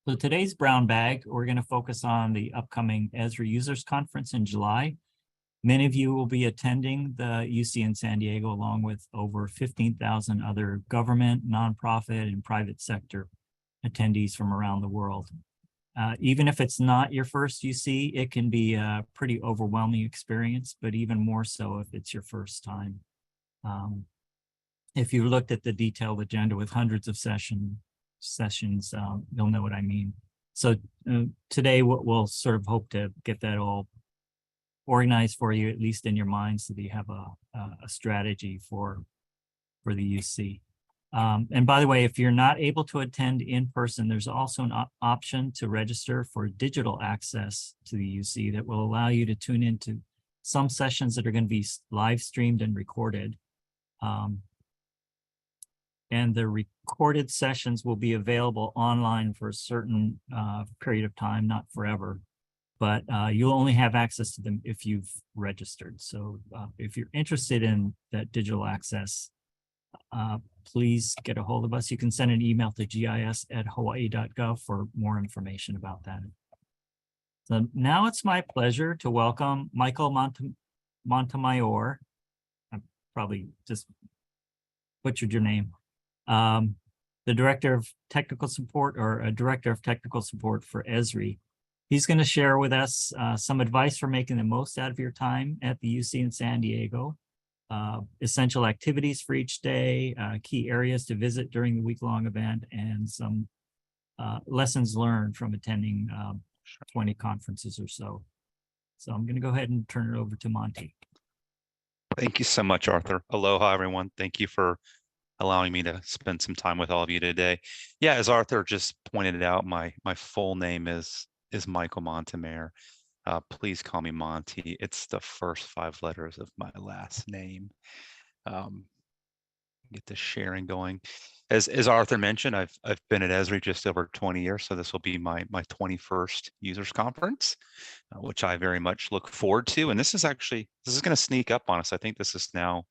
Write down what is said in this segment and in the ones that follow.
So today's brown bag, we're going to focus on the upcoming Esri Users Conference in July. Many of you will be attending the UC in San Diego, along with over 15,000 other government, nonprofit, and private sector attendees from around the world. Even if it's not your first UC, it can be a pretty overwhelming experience, but even more so if it's your first time. If you looked at the detailed agenda with hundreds of sessions, you'll know what I mean. So today we'll sort of hope to get that all organized for you, at least in your mind, so that you have a strategy for the UC. And by the way, if you're not able to attend in person, there's also an option to register for digital access to the UC that will allow you to tune into some sessions that are going to be live streamed and recorded. And the recorded sessions will be available online for a certain period of time, not forever, but you'll only have access to them if you've registered. So if you're interested in that digital access, please get a hold of us. You can send an email to gis@hawaii.gov for more information about that. So now it's my pleasure to welcome Michael Montemayor. I probably just butchered your name. The Director of Technical Support, or a Director of Technical Support for Esri. He's going to share with us some advice for making the most out of your time at the UC in San Diego, essential activities for each day, key areas to visit during the week-long event, and some lessons learned from attending 20 conferences or so. So I'm going to go ahead and turn it over to Monte. Thank you so much, Arthur. Aloha, everyone. Thank you for allowing me to spend some time with all of you today. Yeah, as Arthur just pointed out, my full name is Michael Montemayor. Please call me Monte. It's the first 5 letters of my last name. Get the sharing going. As Arthur mentioned, I've been at Esri just over 20 years, so this will be my 21st users conference, which I very much look forward to. And this is going to sneak up on us. I think this is now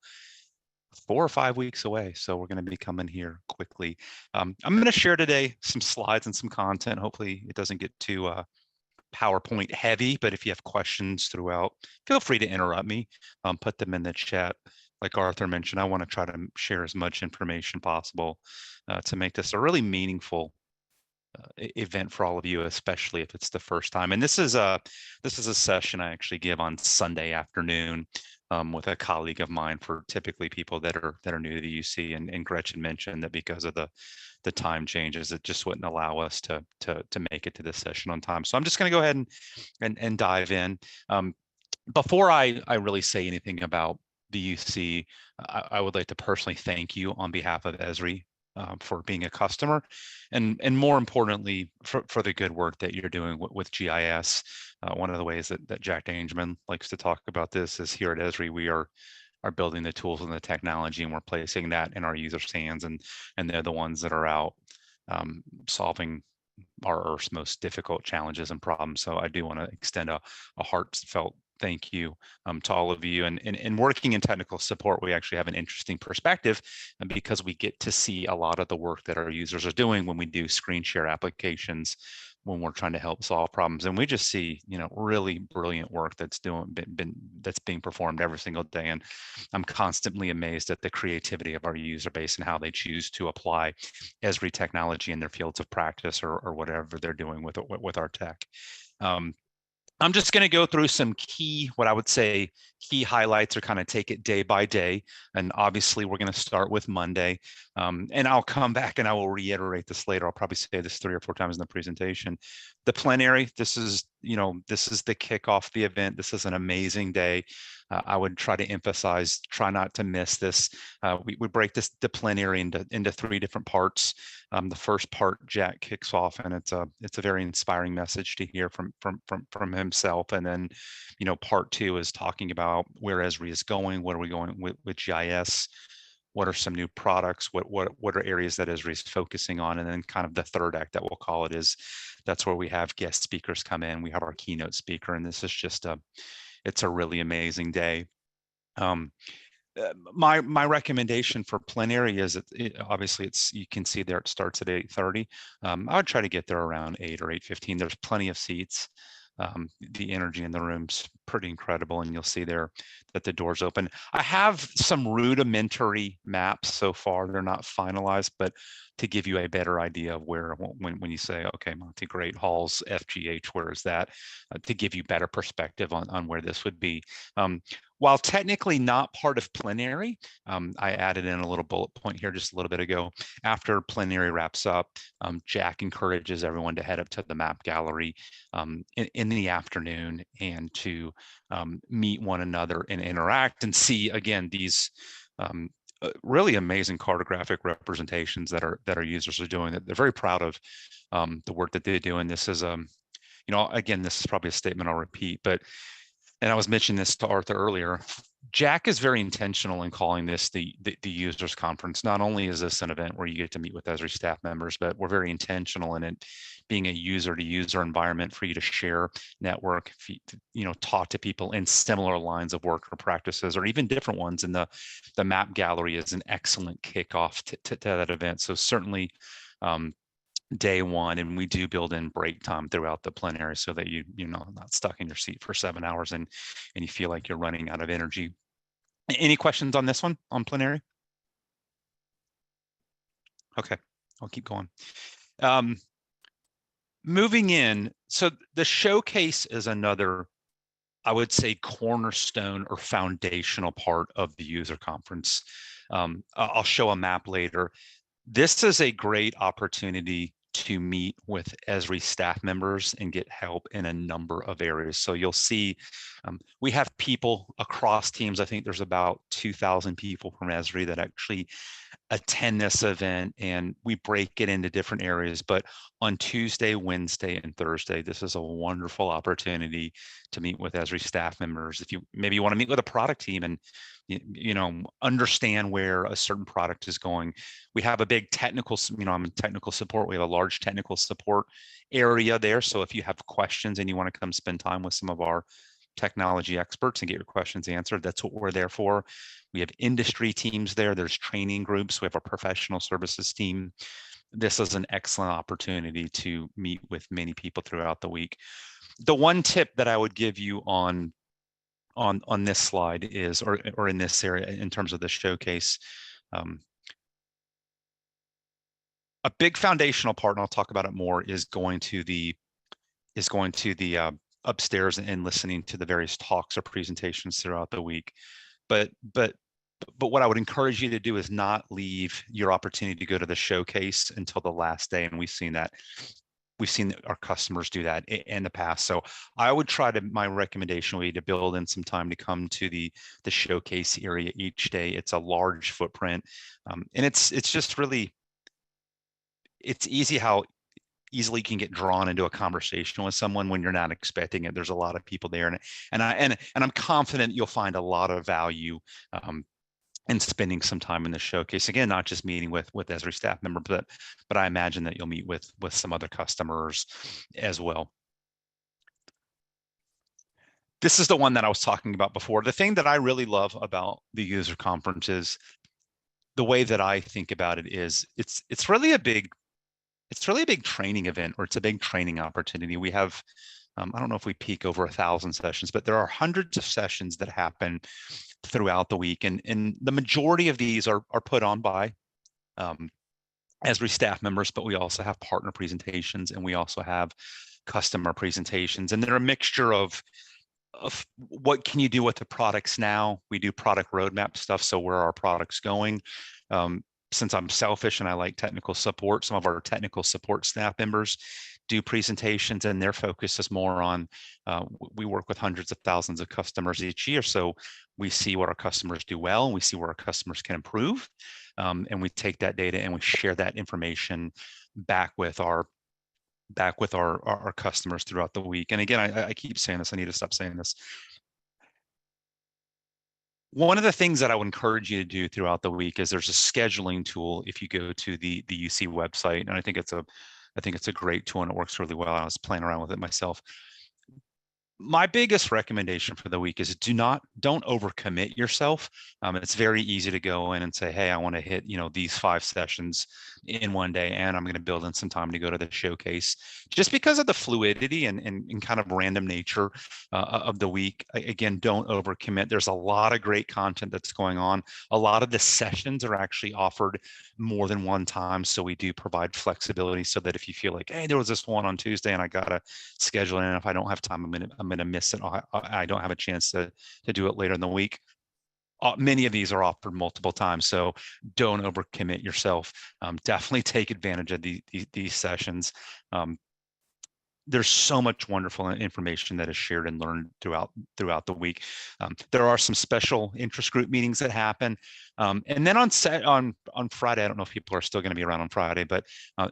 4 or 5 weeks away, so we're going to be coming here quickly. I'm going to share today some slides and some content. Hopefully it doesn't get too PowerPoint heavy, but if you have questions throughout, feel free to interrupt me, put them in the chat. Like Arthur mentioned, I want to try to share as much information possible to make this a really meaningful event for all of you, especially if it's the first time. And this is a session I actually give on Sunday afternoon with a colleague of mine for typically people that are new to the UC. And Gretchen mentioned that because of the time changes, it just wouldn't allow us to make it to this session on time. So I'm just going to go ahead and dive in. Before I really say anything about the UC, I would like to personally thank you on behalf of Esri for being a customer, and more importantly, for the good work that you're doing with GIS. One of the ways that Jack Dangerman likes to talk about this is here at Esri, we are building the tools and the technology, and we're placing that in our users' hands, and they're the ones that are out solving our Earth's most difficult challenges and problems. So I do want to extend a heartfelt thank you to all of you. And working in technical support, we actually have an interesting perspective, and because we get to see a lot of the work that our users are doing when we do screen share applications, when we're trying to help solve problems. And we just see, really brilliant work that's being performed every single day. And I'm constantly amazed at the creativity of our user base and how they choose to apply Esri technology in their fields of practice or whatever they're doing with our tech. I'm just going to go through some what I would say key highlights, or kind of take it day by day. And obviously we're going to start with Monday. And I'll come back and I will reiterate this later. I'll probably say this 3 or 4 times in the presentation. The plenary, this is the kickoff of the event. This is an amazing day. I would try to emphasize, try not to miss this. We break the plenary into 3 different parts. The first part, Jack kicks off, and it's a very inspiring message to hear from himself. And then, part 2 is talking about where Esri is going. What are we going with GIS? What are some new products? What are areas that Esri is focusing on? And then kind of the third act that we'll call it that's where we have guest speakers come in. We have our keynote speaker, and this is just it's a really amazing day. my recommendation for plenary is that obviously you can see there it starts at 8:30. I would try to get there around 8 or 8:15. There's plenty of seats. The energy in the room's pretty incredible, and you'll see there that the doors open. I have some rudimentary maps so far. They're not finalized, but to give you a better idea of where, when you say, okay, Monte, Great Halls, FGH, where is that? To give you better perspective on where this would be. While technically not part of plenary, I added in a little bullet point here just a little bit ago. After plenary wraps up, Jack encourages everyone to head up to the map gallery in the afternoon and to meet one another and interact and see, again, these really amazing cartographic representations that our users are doing, that they're very proud of the work that they do. And this is, again, this is probably a statement I'll repeat, but, and I was mentioning this to Arthur earlier, Jack is very intentional in calling this the users conference. Not only is this an event where you get to meet with Esri staff members, but we're very intentional in it being a user to user environment for you to share, network, talk to people in similar lines of work or practices, or even different ones. And the map gallery is an excellent kickoff to that event. So certainly day one, and we do build in break time throughout the plenary so that you're not stuck in your seat for 7 hours and you feel like you're running out of energy. Any questions on this one, on plenary? Okay, I'll keep going. Moving in, so the showcase is another, I would say, cornerstone or foundational part of the user conference. I'll show a map later. This is a great opportunity to meet with Esri staff members and get help in a number of areas. So you'll see we have people across teams. I think there's about 2,000 people from Esri that actually attend this event, and we break it into different areas. But on Tuesday, Wednesday, and Thursday, this is a wonderful opportunity to meet with Esri staff members. If you maybe want to meet with a product team and understand where a certain product is going. We have a big technical, I'm in technical support. We have a large technical support area there. So if you have questions and you want to come spend time with some of our technology experts and get your questions answered, that's what we're there for. We have industry teams there. There's training groups. We have a professional services team. This is an excellent opportunity to meet with many people throughout the week. The one tip that I would give you on this slide is, or in this area in terms of the showcase, a big foundational part, and I'll talk about it more, is going to the upstairs and listening to the various talks or presentations throughout the week. But what I would encourage you to do is not leave your opportunity to go to the showcase until the last day, and we've seen our customers do that in the past. So I would my recommendation would be to build in some time to come to the showcase area each day. It's a large footprint, and it's just really, it's easy how easily you can get drawn into a conversation with someone when you're not expecting it. There's a lot of people there, and I'm confident you'll find a lot of value and spending some time in the showcase. Again, not just meeting with Esri staff member, but I imagine that you'll meet with some other customers as well. This is the one that I was talking about before. The thing that I really love about the user conference is the way that I think about it is it's really a big training event, or it's a big training opportunity. We have, I don't know if we peak over 1,000 sessions, but there are hundreds of sessions that happen throughout the week. And the majority of these are put on by Esri staff members, but we also have partner presentations and we also have customer presentations. And they're a mixture of what can you do with the products now? We do product roadmap stuff. So where are our products going? Since I'm selfish and I like technical support, some of our technical support staff members do presentations, and their focus is more on, we work with hundreds of thousands of customers each year. So we see what our customers do well, and we see where our customers can improve. And we take that data and we share that information back with our customers throughout the week. And again, I keep saying this, I need to stop saying this. One of the things that I would encourage you to do throughout the week is there's a scheduling tool if you go to the UC website, and I think it's a great tool and it works really well. I was playing around with it myself. My biggest recommendation for the week is don't overcommit yourself. It's very easy to go in and say, hey, I want to hit, these 5 sessions in one day, and I'm going to build in some time to go to the showcase. Just because of the fluidity and kind of random nature of the week. Again, don't overcommit. There's a lot of great content that's going on. A lot of the sessions are actually offered more than one time. So we do provide flexibility so that if you feel like, hey, there was this one on Tuesday and I got to schedule it, and if I don't have time, I'm gonna miss it. I don't have a chance to do it later in the week. Many of these are offered multiple times, so don't overcommit yourself. Definitely take advantage of these sessions. There's so much wonderful information that is shared and learned throughout the week. There are some special interest group meetings that happen, and then on Friday, I don't know if people are still going to be around on Friday, but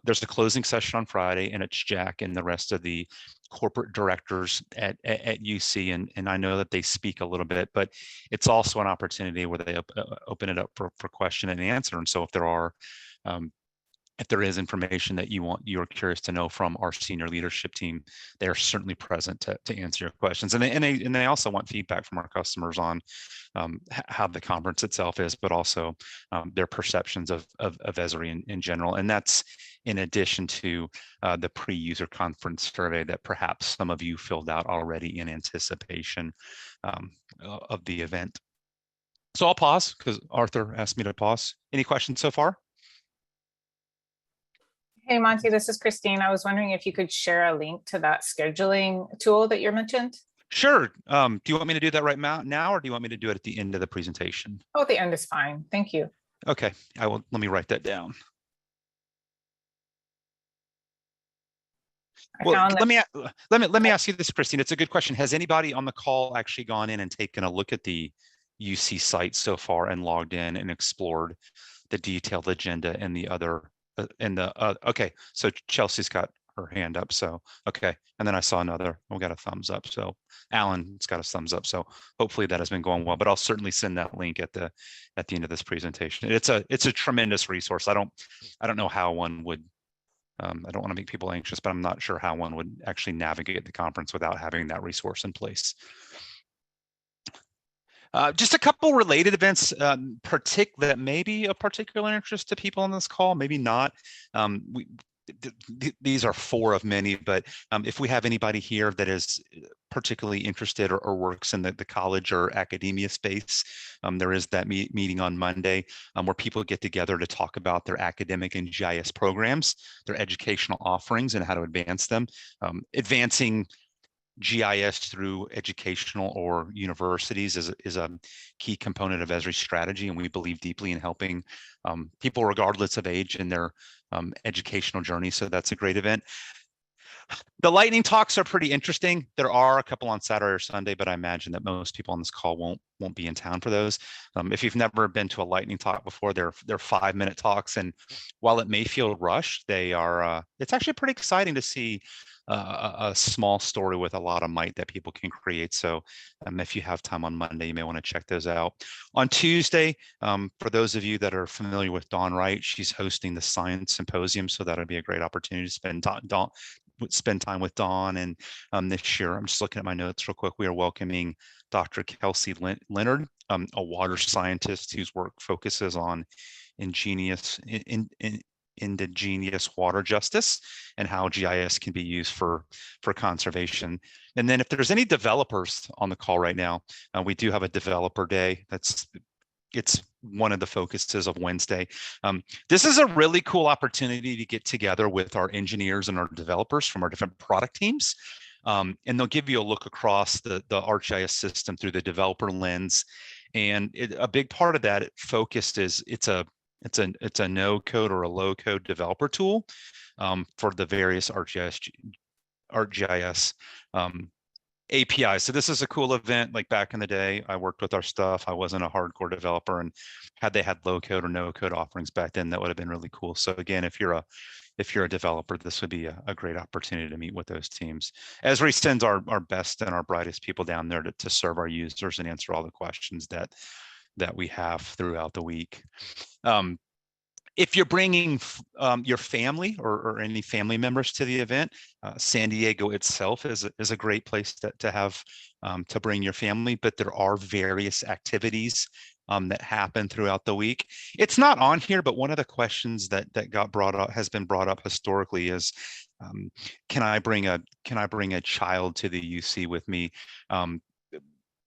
there's a closing session on Friday, and it's Jack and the rest of the corporate directors at UC, and I know that they speak a little bit, but it's also an opportunity where they open it up for question and answer. And so if there is information that you're curious to know from our senior leadership team, they're certainly present to answer your questions. And they also want feedback from our customers on how the conference itself is, but also their perceptions of Esri in general. And that's in addition to the pre-user conference survey that perhaps some of you filled out already in anticipation of the event. So I'll pause because Arthur asked me to pause. Any questions so far? Hey, Monte, this is Christine. I was wondering if you could share a link to that scheduling tool that you mentioned. Sure. Do you want me to do that right now, or do you want me to do it at the end of the presentation? Oh, the end is fine. Thank you. Okay, I will. Let me write that down. Well, let me ask you this, Christine. It's a good question. Has anybody on the call actually gone in and taken a look at the UC site so far and logged in and explored the detailed agenda and the other okay, so Chelsea's got her hand up, so okay, and then I saw another. We got a thumbs up, so Alan's got a thumbs up, so hopefully that has been going well. But I'll certainly send that link at the end of this presentation. It's a tremendous resource. I don't know how one would. I don't want to make people anxious, but I'm not sure how one would actually navigate the conference without having that resource in place. Just a couple related events, that may be of particular interest to people on this call, maybe not. These are 4 of many, but if we have anybody here that is particularly interested or works in the college or academia space, there is that meeting on Monday where people get together to talk about their academic and GIS programs, their educational offerings, and how to advance them. Advancing GIS through educational or universities is a key component of Esri's strategy, and we believe deeply in helping people regardless of age in their educational journey. So that's a great event. The lightning talks are pretty interesting. There are a couple on Saturday or Sunday, but I imagine that most people on this call won't be in town for those. If you've never been to a lightning talk before, they're 5-minute talks, and while it may feel rushed, they are. It's actually pretty exciting to see a small story with a lot of might that people can create. So if you have time on Monday, you may want to check those out. On Tuesday, for those of you that are familiar with Dawn Wright, she's hosting the Science Symposium, so that'll be a great opportunity to spend time with Dawn. And this year, I'm just looking at my notes real quick, we are welcoming Dr. Kelsey Leonard, a water scientist whose work focuses on indigenous water justice and how GIS can be used for conservation. And then if there's any developers on the call right now, we do have a developer day. It's one of the focuses of Wednesday. This is a really cool opportunity to get together with our engineers and our developers from our different product teams. And they'll give you a look across the ArcGIS system through the developer lens. And a big part of that focus is it's a no code or a low code developer tool for the various ArcGIS APIs. So this is a cool event. Like back in the day, I worked with our stuff. I wasn't a hardcore developer, and had they had low code or no code offerings back then, that would have been really cool. So again, if you're a developer, this would be a great opportunity to meet with those teams. Esri sends our best and our brightest people down there to serve our users and answer all the questions that we have throughout the week. If you're bringing your family or any family members to the event, San Diego itself is a great place to have to bring your family, but there are various activities that happen throughout the week. It's not on here, but one of the questions that got brought up, has been brought up historically, is can I bring a child to the UC with me?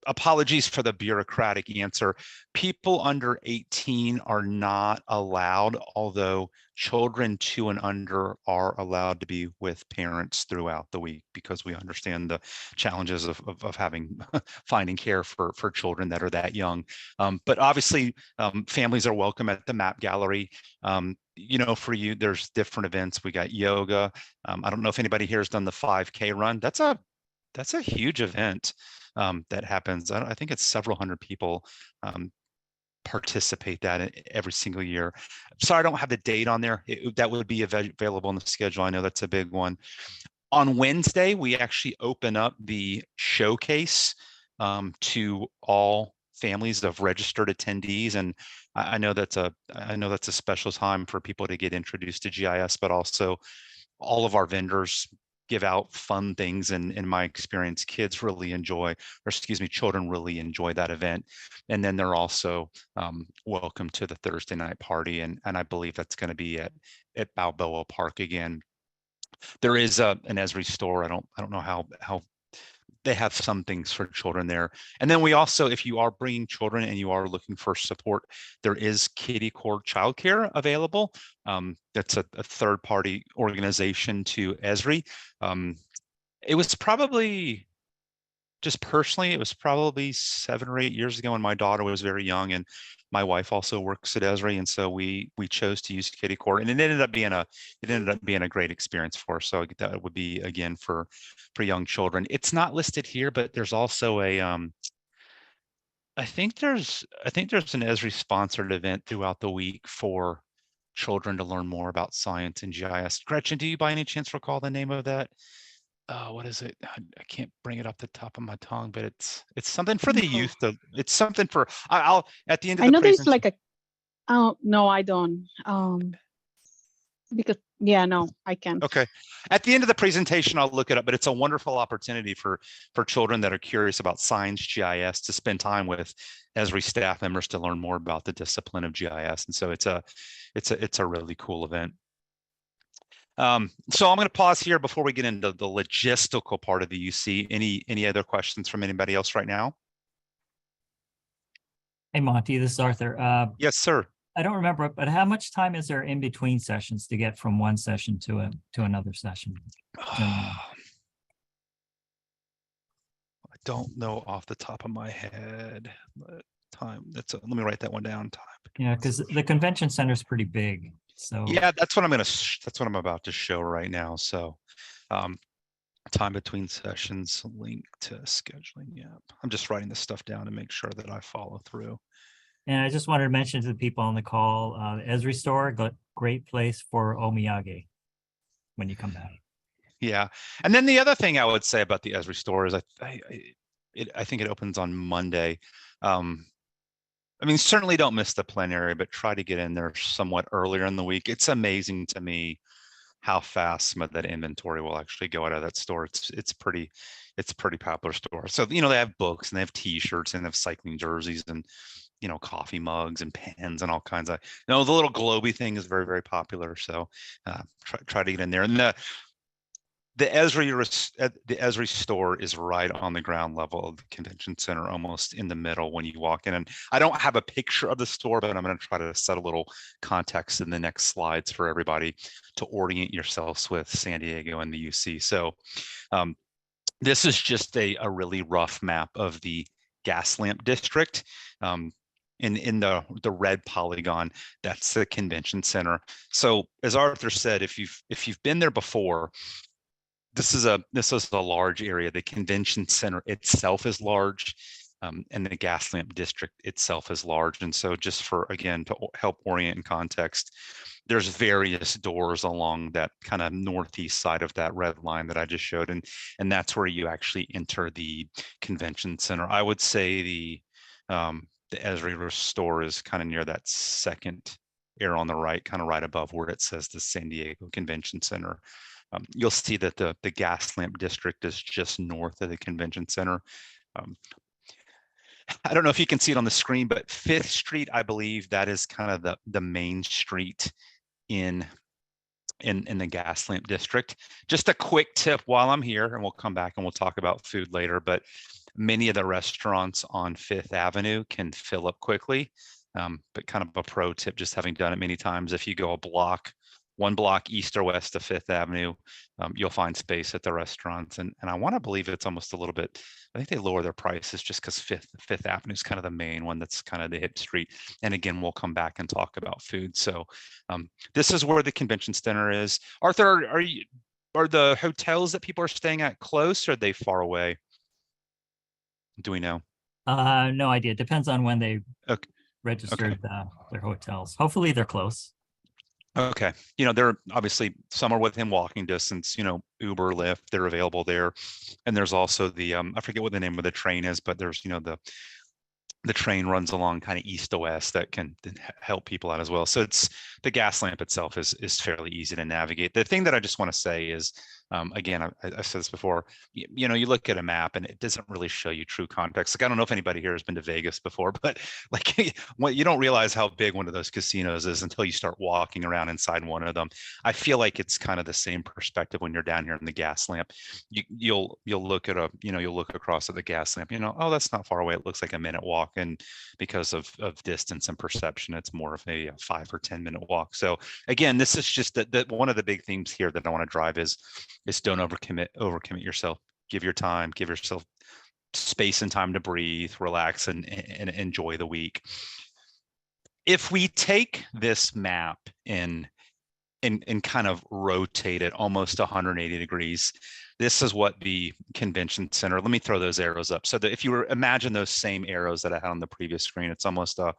Apologies for the bureaucratic answer. People under 18 are not allowed, although children 2 and under are allowed to be with parents throughout the week, because we understand the challenges of having finding care for children that are that young. But obviously, families are welcome at the map gallery. You know, for you, there's different events. We got yoga. I don't know if anybody here has done the 5K run. That's a huge event. That happens. I think it's several hundred people participate that every single year. Sorry, I don't have the date on there. That would be available on the schedule. I know that's a big one. On Wednesday, we actually open up the showcase to all families of registered attendees, and I know that's a special time for people to get introduced to GIS, but also all of our vendors give out fun things, and in my experience, children really enjoy that event. And then they're also welcome to the Thursday night party, and I believe that's going to be at Balboa Park again. There is an Esri store. I don't know how they have some things for children there. And then we also, if you are bringing children and you are looking for support, there is Kitty Corps childcare available. That's a third-party organization to Esri. It was probably, just personally, it was probably 7 or 8 years ago when my daughter was very young, and my wife also works at Esri, and so we chose to use Kitty Corps, and it ended up being a great experience for us. So that would be, again, for young children. It's not listed here, but there's also a I think there's an Esri sponsored event throughout the week for children to learn more about science and GIS. Gretchen, do you by any chance recall the name of that? What is it? I can't bring it off the top of my tongue, but it's something for the youth. It's something for, I'll at the end of the I know there's presentation. like a, oh, no, I don't. Because, yeah, no, I can't. Okay. At the end of the presentation, I'll look it up, but it's a wonderful opportunity for children that are curious about science, GIS, to spend time with Esri staff members to learn more about the discipline of GIS. And so it's a really cool event. So I'm going to pause here before we get into the logistical part of the UC. Any other questions from anybody else right now? Hey, Monty, this is Arthur. Yes, sir. I don't remember, but how much time is there in between sessions to get from one session to another session? I don't know off the top of my head. Time. Let me write that one down. Time. Yeah, because the convention center is pretty big. So yeah, that's what I'm about to show right now. So time between sessions, link to scheduling. Yeah, I'm just writing this stuff down to make sure that I follow through. And I just wanted to mention to the people on the call, Esri store, great place for omiyage when you come back. Yeah, and then the other thing I would say about the Esri store is I think it opens on Monday. I mean, certainly don't miss the plenary, but try to get in there somewhat earlier in the week. It's amazing to me how fast some of that inventory will actually go out of that store. It's pretty popular store. So, you know, they have books and they have T-shirts and they have cycling jerseys and, you know, coffee mugs and pens and all kinds of, you know, the little globy thing is very, very popular. So try to get in there. And the Esri store is right on the ground level of the convention center, almost in the middle when you walk in. And I don't have a picture of the store, but I'm going to try to set a little context in the next slides for everybody to orient yourselves with San Diego and the UC. So this is just a really rough map of the gas lamp district. In the red polygon, that's the convention center. So as Arthur said, if you've been there before, this is a large area. The convention center itself is large, and the gas lamp district itself is large. And so just again, to help orient in context, there's various doors along that kind of northeast side of that red line that I just showed. And that's where you actually enter the convention center. I would say the Esri store is kind of near that second arrow on the right, kind of right above where it says the San Diego Convention Center. You'll see that the gas lamp district is just north of the convention center. I don't know if you can see it on the screen, but 5th Street, I believe that is kind of the main street in the gas lamp district. Just a quick tip while I'm here, and we'll come back and we'll talk about food later, but many of the restaurants on 5th Avenue can fill up quickly. But kind of a pro tip, just having done it many times, if you go one block east or west of 5th Avenue, you'll find space at the restaurants. And I want to believe it's almost a little bit, I think they lower their prices just because 5th Avenue is kind of the main one that's kind of the hip street. And again, we'll come back and talk about food. So this is where the convention center is. Arthur, are the hotels that people are staying at close, or are they far away? Do we know? No idea. Depends on when they registered Okay. their hotels. Hopefully they're close. Okay. They're obviously, some are within walking distance, Uber, Lyft, they're available there. And there's also the, I forget what the name of the train is, but there's, the train runs along kind of east to west that can help people out as well. So it's, the gas lamp itself is fairly easy to navigate. The thing that I just want to say is, again, I've said this before, you look at a map and it doesn't really show you true context. Like, I don't know if anybody here has been to Vegas before, but like, you don't realize how big one of those casinos is until you start walking around inside one of them. I feel like it's kind of the same perspective when you're down here in the gas lamp. You'll look at you'll look across at the gas lamp, oh, that's not far away. It looks like a minute walk. And because of distance and perception, it's more of a 5 or 10 minute walk. So again, this is just that one of the big themes here that I want to drive is don't overcommit yourself. Give yourself space and time to breathe, relax, and enjoy the week. If we take this map and kind of rotate it almost 180 degrees, this is what the convention center, let me throw those arrows up. So that if you imagine those same arrows that I had on the previous screen, it's almost a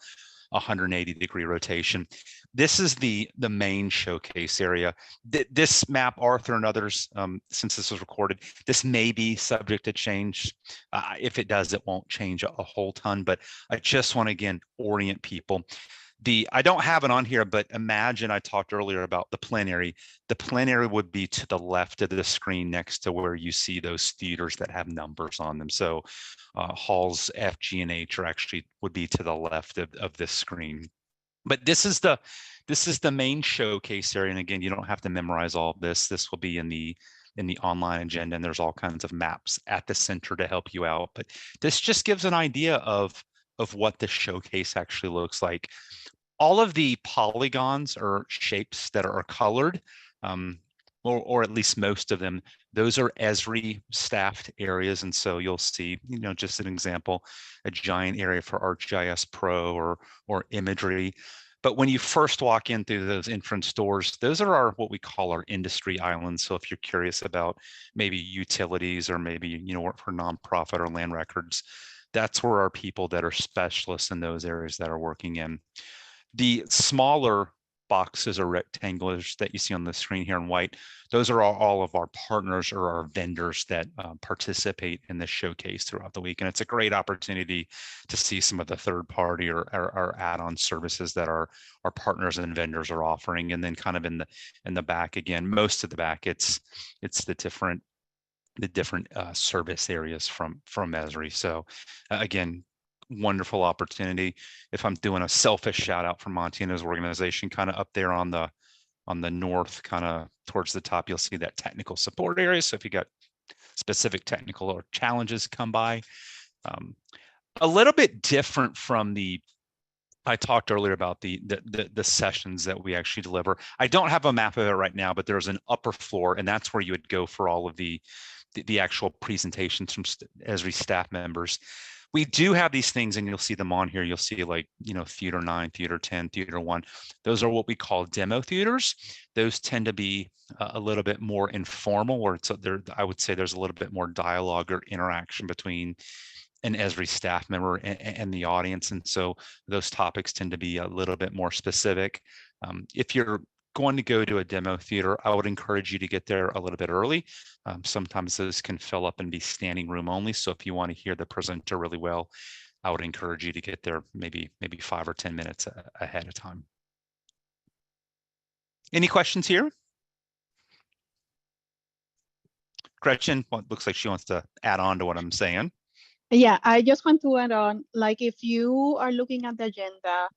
180 degree rotation. This is the main showcase area. This map, Arthur and others, since this was recorded, this may be subject to change. If it does, it won't change a whole ton, but I just want to, again, orient people. I don't have it on here, but imagine I talked earlier about the plenary. The plenary would be to the left of the screen next to where you see those theaters that have numbers on them. So halls F, G, and H would be to the left of this screen. But this is the main showcase area. And again, you don't have to memorize all of this. This will be in the online agenda, and there's all kinds of maps at the center to help you out. But this just gives an idea of what the showcase actually looks like. All of the polygons or shapes that are colored, or at least most of them, those are Esri staffed areas. And so you'll see, just an example, a giant area for ArcGIS Pro or imagery. But when you first walk in through those entrance doors, those are what we call our industry islands. So if you're curious about maybe utilities or maybe, work for nonprofit or land records, that's where our people that are specialists in those areas that are working in. The smaller boxes or rectangulars that you see on the screen here in white, those are all of our partners or our vendors that participate in this showcase throughout the week. And it's a great opportunity to see some of the third party or add-on services that our partners and vendors are offering. And then kind of in the back, again, most of the back, it's the different service areas from Esri. So again, wonderful opportunity. If I'm doing a selfish shout out for Monte and his organization, kind of up there on the north, kind of towards the top, you'll see that technical support area. So if you got specific technical or challenges, come by. A little bit different from I talked earlier about the sessions that we actually deliver. I don't have a map of it right now, but there's an upper floor, and that's where you would go for all of the actual presentations from Esri staff members. We do have these things, and you'll see them on here. You'll see Theater 9, Theater 10, Theater 1. Those are what we call demo theaters. Those tend to be a little bit more informal, or I would say there's a little bit more dialogue or interaction between an Esri staff member and the audience. And so those topics tend to be a little bit more specific. If you're going to go to a demo theater, I would encourage you to get there a little bit early. Sometimes those can fill up and be standing room only. So if you want to hear the presenter really well, I would encourage you to get there maybe 5 or 10 minutes ahead of time. Any questions here? Gretchen, well, looks like she wants to add on to what I'm saying. Yeah, I just want to add on, like if you are looking at the agenda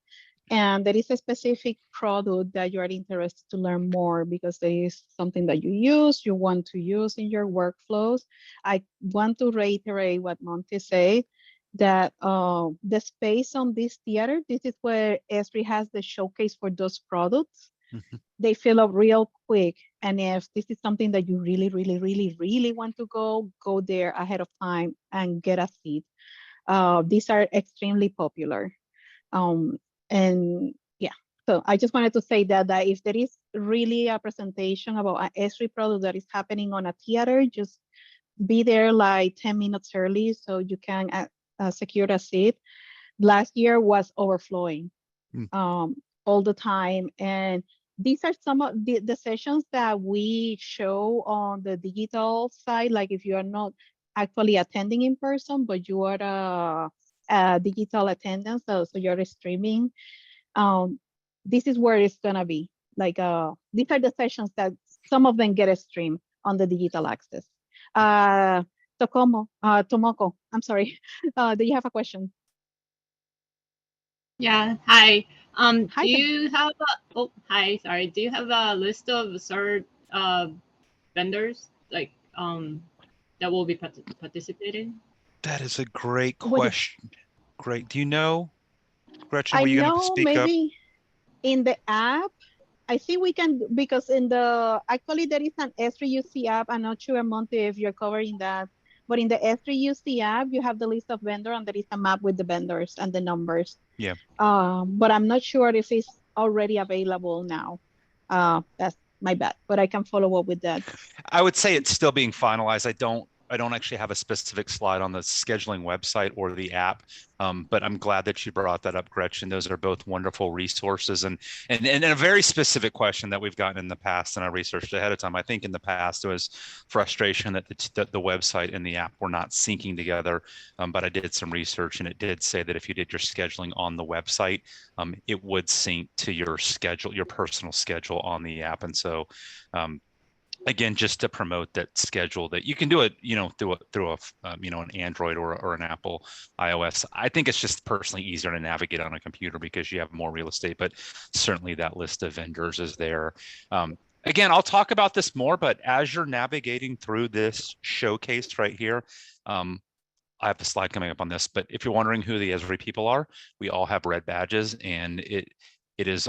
and there is a specific product that you are interested to learn more because there is something that you want to use in your workflows, I want to reiterate what Monte said, that the space on this theater, this is where Esri has the showcase for those products. They fill up real quick. And if this is something that you really, really, really, really want to go there ahead of time and get a seat. These are extremely popular. And yeah, so I just wanted to say that if there is really a presentation about an Esri product that is happening on a theater, just be there like 10 minutes early so you can secure a seat. Last year was overflowing all the time. And these are some of the sessions that we show on the digital side. Like if you are not actually attending in person, but you are a digital attendance, so you're streaming. This is where it's gonna be. Like these are the sessions that some of them get a stream on the digital access. Tomoko, I'm sorry. Do you have a question? Yeah, hi. Hi, Do you have hi, sorry. Do you have a list of certain vendors like that will be participating? That is a great What is- question. Great. Do you know, Gretchen, I were you going to know speak up? maybe in the app, I think we can, because actually there is an Esri UC app. I'm not sure, Monte, if you're covering that, but in the Esri UC app, you have the list of vendors and there is a map with the vendors and the numbers. Yeah. But I'm not sure if it's already available now. That's my bad, but I can follow up with that. I would say it's still being finalized. I don't actually have a specific slide on the scheduling website or the app, but I'm glad that you brought that up, Gretchen. Those are both wonderful resources and a very specific question that we've gotten in the past, and I researched ahead of time. I think in the past there was frustration that the website and the app were not syncing together, but I did some research and it did say that if you did your scheduling on the website, it would sync to your schedule, your personal schedule on the app, and so. Again, just to promote that schedule that you can do it, through an Android or an Apple iOS. I think it's just personally easier to navigate on a computer because you have more real estate, but certainly that list of vendors is there. Again, I'll talk about this more, but as you're navigating through this showcase right here, I have a slide coming up on this, but if you're wondering who the Esri people are, we all have red badges, and it is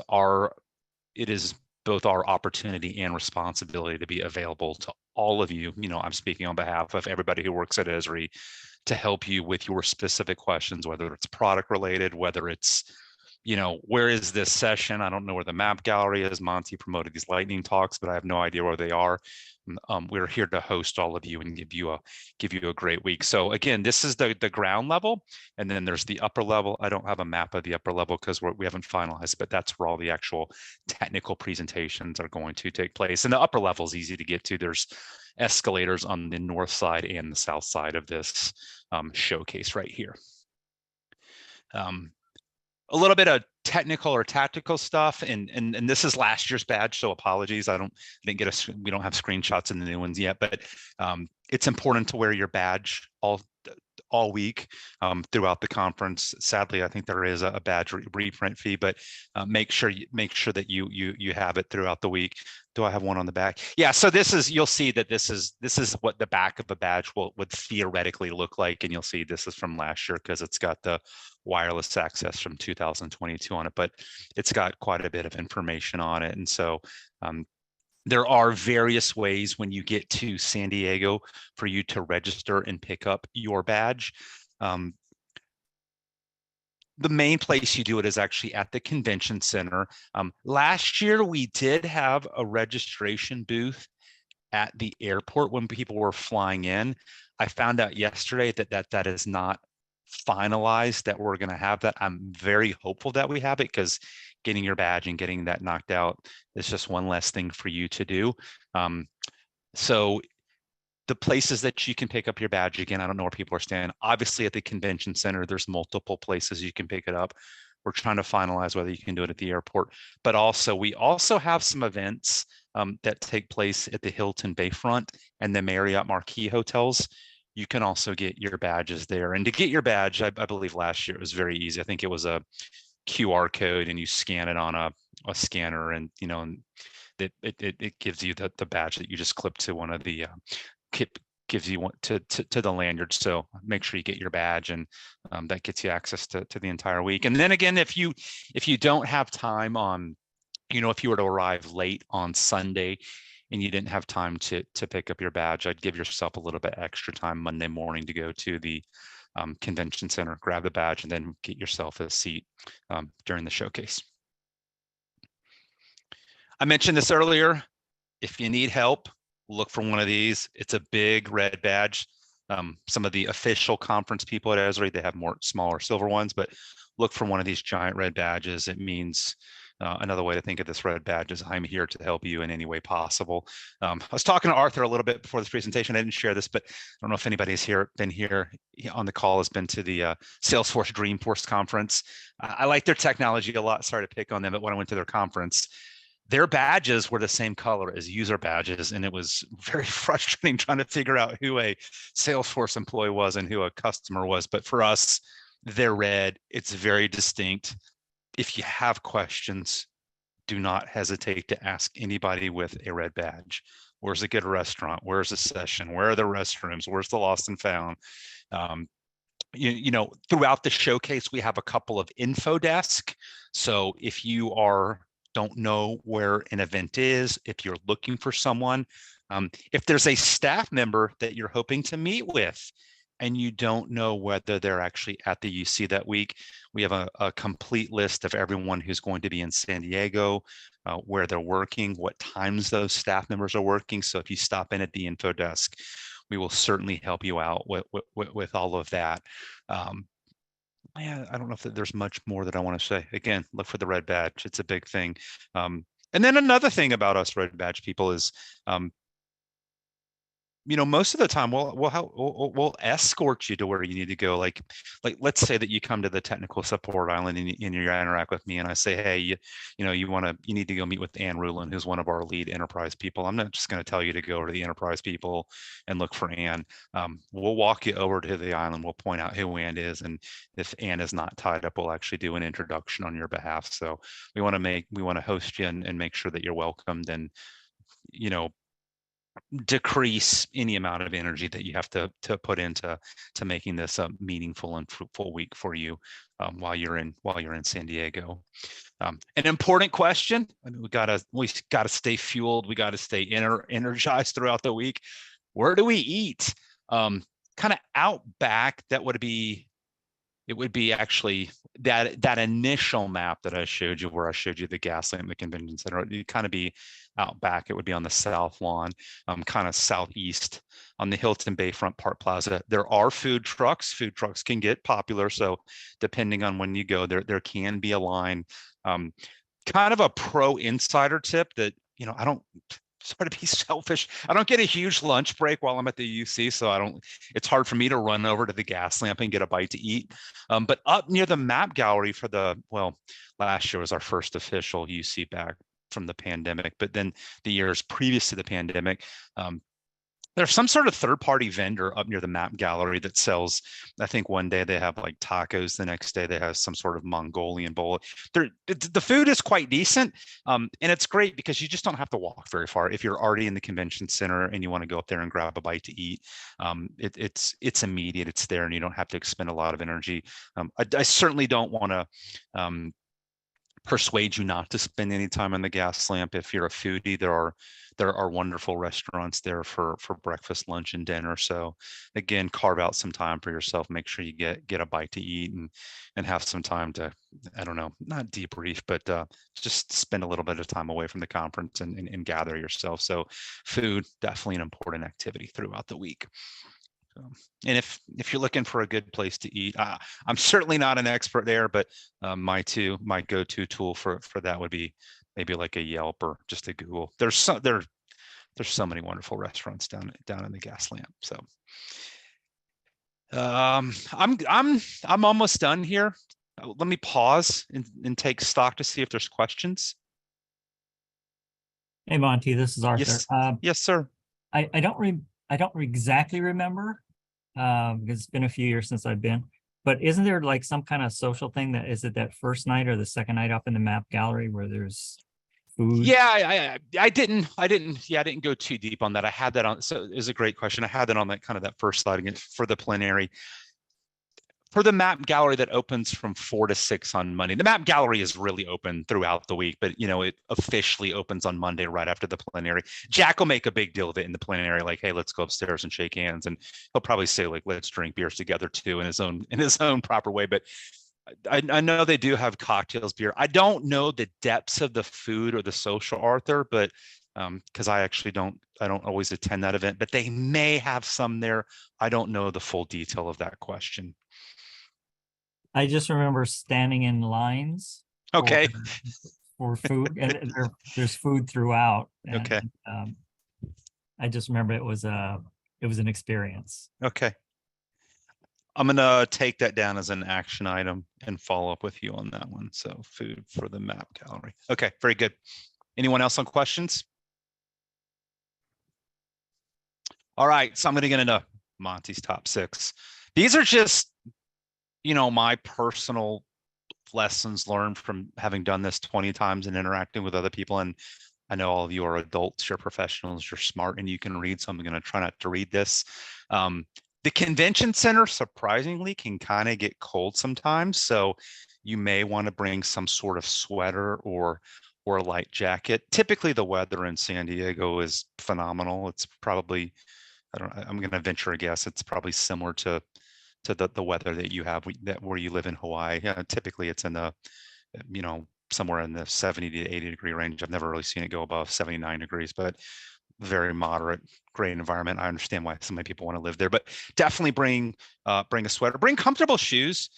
both our opportunity and responsibility to be available to all of you. I'm speaking on behalf of everybody who works at Esri to help you with your specific questions, whether it's product related, whether it's, where is this session? I don't know where the map gallery is. Monte promoted these lightning talks, but I have no idea where they are. We're here to host all of you and give you a great week. So again, this is the ground level, and then there's the upper level. I don't have a map of the upper level because we haven't finalized, but that's where all the actual technical presentations are going to take place. And the upper level is easy to get to. There's escalators on the north side and the south side of this showcase right here. A little bit of technical or tactical stuff, and this is last year's badge, so apologies. We don't have screenshots in the new ones yet, but it's important to wear your badge all week throughout the conference. Sadly, I think there is a badge reprint fee, but make sure that you have it throughout the week. Do I have one on the back? Yeah. So you'll see that this is what the back of a badge would theoretically look like, and you'll see this is from last year because it's got the wireless access from 2022 on it, but it's got quite a bit of information on it, and so. There are various ways when you get to San Diego for you to register and pick up your badge. The main place you do it is actually at the convention center. Last year, we did have a registration booth at the airport when people were flying in. I found out yesterday that is not finalized, that we're going to have that. I'm very hopeful that we have it, because getting your badge and getting that knocked out is just one less thing for you to do. So the places that you can pick up your badge, again, I don't know where people are standing. Obviously at the convention center, there's multiple places you can pick it up. We're trying to finalize whether you can do it at the airport, but also we also have some events that take place at the Hilton Bayfront and the Marriott Marquis hotels. You can also get your badges there. And to get your badge, I believe last year it was very easy. I think it was a QR code and you scan it on a scanner, and and it gives you the badge that you just clip to one of the gives you one to the lanyard. So make sure you get your badge, and that gets you access to the entire week. And then again, if you don't have time on, if you were to arrive late on Sunday and you didn't have time to pick up your badge, I'd give yourself a little bit extra time Monday morning to go to the convention center, grab the badge, and then get yourself a seat during the showcase. I mentioned this earlier. If you need help, look for one of these. It's a big red badge. Some of the official conference people at Esri, they have more smaller silver ones, but look for one of these giant red badges. It means another way to think of this red badge is I'm here to help you in any way possible. I was talking to Arthur a little bit before this presentation. I didn't share this, but I don't know if anybody's been here on the call, has been to the Salesforce Dreamforce conference. I like their technology a lot. Sorry to pick on them, but when I went to their conference, their badges were the same color as user badges, and it was very frustrating trying to figure out who a Salesforce employee was and who a customer was. But for us, they're red. It's very distinct. If you have questions, do not hesitate to ask anybody with a red badge. Where's a good restaurant? Where's a session? Where are the restrooms? Where's the lost and found? Throughout the showcase, we have a couple of info desks. So if you don't know where an event is, if you're looking for someone, if there's a staff member that you're hoping to meet with and you don't know whether they're actually at the UC that week, we have a complete list of everyone who's going to be in San Diego, where they're working, what times those staff members are working. So if you stop in at the info desk, we will certainly help you out with all of that. I don't know if there's much more that I want to say. Again, look for the red badge. It's a big thing. And then another thing about us red badge people is, most of the time we'll escort you to where you need to go. Like let's say that you come to the technical support island and you interact with me, and I say, hey, you need to go meet with Ann Rulin, who's one of our lead enterprise people. I'm not just going to tell you to go to the enterprise people and look for Ann. We'll walk you over to the island. We'll point out who Ann is, and if Ann is not tied up, we'll actually do an introduction on your behalf. So we want to host you and make sure that you're welcomed, and decrease any amount of energy that you have to put into making this a meaningful and fruitful week for you while you're in San Diego. An important question. I mean, we gotta stay fueled. We got to stay energized throughout the week. Where do we eat? Kind of out back. It would be actually that initial map that I showed you, where I showed you the gas lamp, the convention center. It'd kind of be out back. It would be on the south lawn, kind of southeast on the Hilton Bayfront Park Plaza. There are food trucks. Food trucks can get popular, so depending on when you go, there can be a line. Kind of a pro insider tip that I don't. Sorry to be selfish. I don't get a huge lunch break while I'm at the UC, so it's hard for me to run over to the gas lamp and get a bite to eat. But up near the map gallery last year was our first official UC back from the pandemic, but then the years previous to the pandemic, there's some sort of third-party vendor up near the map gallery that sells, I think one day they have like tacos, the next day they have some sort of Mongolian bowl. The food is quite decent, and it's great because you just don't have to walk very far. If you're already in the convention center and you want to go up there and grab a bite to eat, it's immediate, it's there, and you don't have to expend a lot of energy. I certainly don't want to persuade you not to spend any time on the gas lamp. If you're a foodie, there are wonderful restaurants there for breakfast, lunch, and dinner. So again, carve out some time for yourself. Make sure you get a bite to eat and have some time to, I don't know, not debrief, but just spend a little bit of time away from the conference and gather yourself. So food, definitely an important activity throughout the week. And if you're looking for a good place to eat, I'm certainly not an expert there, but my go-to tool for that would be maybe like a Yelp or just a Google. There's so many wonderful restaurants down in the gas lamp. So I'm almost done here. Let me pause and take stock to see if there's questions. Hey, Monty, this is Arthur. Yes, yes, sir. I don't exactly remember, because it's been a few years since I've been, but isn't there like some kind of social thing that, is it that first night or the second night up in the map gallery where there's food? Yeah, I didn't go too deep on that. I had that on, so it was a great question. I had that on that kind of that first slide again for the plenary. For the map gallery that opens from 4 to 6 on Monday. The map gallery is really open throughout the week, but it officially opens on Monday right after the plenary. Jack will make a big deal of it in the plenary, like, hey, let's go upstairs and shake hands. And he'll probably say, like, let's drink beers together too in his own proper way. But I know they do have cocktails, beer. I don't know the depths of the food or the social, Arthur, but because I don't always attend that event, but they may have some there. I don't know the full detail of that question. I just remember standing in lines. Okay. For food, and there's food throughout. And, Okay. I just remember it was an experience. Okay. I'm gonna take that down as an action item and follow up with you on that one. So food for the map gallery. Okay, very good. Anyone else on questions? All right, so I'm gonna get into Monty's top 6. These are just, my personal lessons learned from having done this 20 times and interacting with other people. And I know all of you are adults, you're professionals, you're smart, and you can read. So I'm going to try not to read this. The convention center, surprisingly, can kind of get cold sometimes. So you may want to bring some sort of sweater or a light jacket. Typically, the weather in San Diego is phenomenal. It's probably, I'm going to venture a guess, it's probably similar to the weather that you have where you live in Hawaii. Typically it's in the, somewhere in the 70 to 80 degree range. I've never really seen it go above 79 degrees, but very moderate, great environment. I understand why so many people want to live there, but definitely bring a sweater, bring comfortable shoes.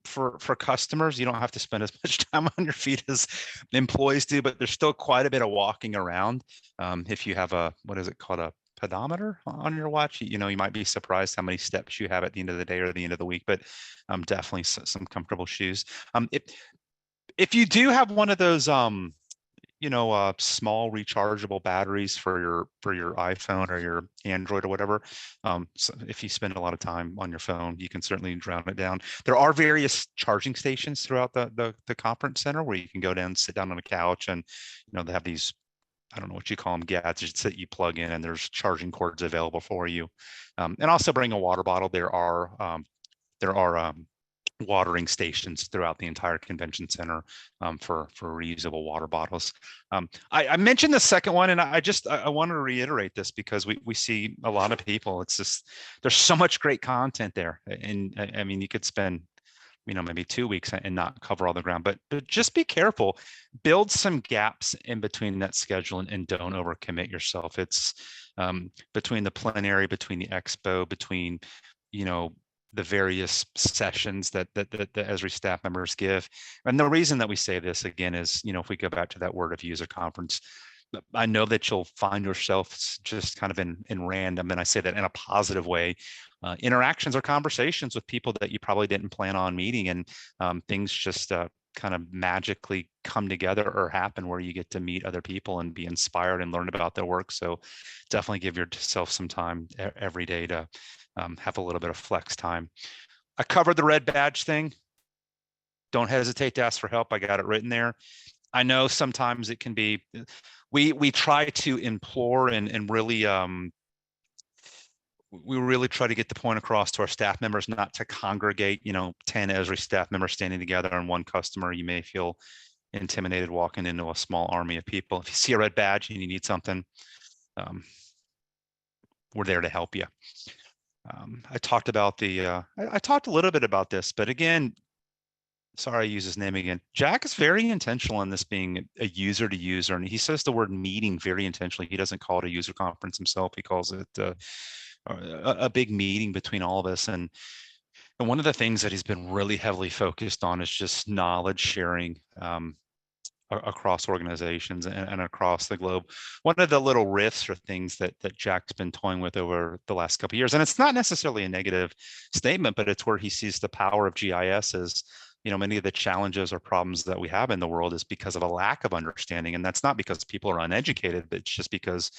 For customers, you don't have to spend as much time on your feet as employees do, but there's still quite a bit of walking around. If you have what is it called, a pedometer on your watch, you might be surprised how many steps you have at the end of the day or the end of the week, but definitely some comfortable shoes. If you do have one of those small rechargeable batteries for your iPhone or your Android or whatever, so if you spend a lot of time on your phone, you can certainly drown it down. There are various charging stations throughout the conference center where you can go down, sit down on a couch, and they have these, I don't know what you call them, gadgets that you plug in, and there's charging cords available for you. And also bring a water bottle. There are watering stations throughout the entire convention center for reusable water bottles. I mentioned the second one, and I want to reiterate this because we see a lot of people. It's just, there's so much great content there, and I mean, you could spend maybe 2 weeks and not cover all the ground, but just be careful, build some gaps in between that schedule and don't overcommit yourself. It's between the plenary, between the expo, between, the various sessions that the Esri staff members give. And the reason that we say this again is, if we go back to that word of user conference, I know that you'll find yourself just kind of in random, and I say that in a positive way, interactions or conversations with people that you probably didn't plan on meeting, and things just kind of magically come together or happen where you get to meet other people and be inspired and learn about their work. So definitely give yourself some time every day to have a little bit of flex time. I covered the red badge thing. Don't hesitate to ask for help. I got it written there. I know sometimes it can be, we try to implore and really, we really try to get the point across to our staff members not to congregate, 10 Esri staff members standing together on one customer. You may feel intimidated walking into a small army of people. If you see a red badge and you need something, we're there to help you. I talked about I talked a little bit about this, but again, sorry, I use his name again. Jack is very intentional in this being a user to user, and he says the word meeting very intentionally. He doesn't call it a user conference himself. He calls it a big meeting between all of us. And one of the things that he's been really heavily focused on is just knowledge sharing across organizations and across the globe. One of the little riffs or things that Jack's been toying with over the last couple of years, and it's not necessarily a negative statement, but it's where he sees the power of GIS as many of the challenges or problems that we have in the world is because of a lack of understanding. And that's not because people are uneducated, but it's just because,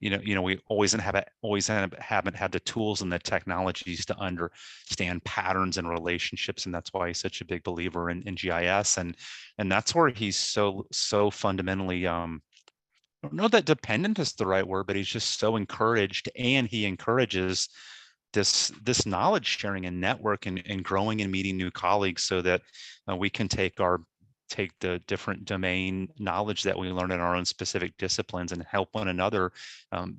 we haven't had the tools and the technologies to understand patterns and relationships. And that's why he's such a big believer in GIS. And that's where he's so fundamentally, I don't know that dependent is the right word, but he's just so encouraged, and he encourages this knowledge sharing and network and growing and meeting new colleagues so that we can take the different domain knowledge that we learn in our own specific disciplines and help one another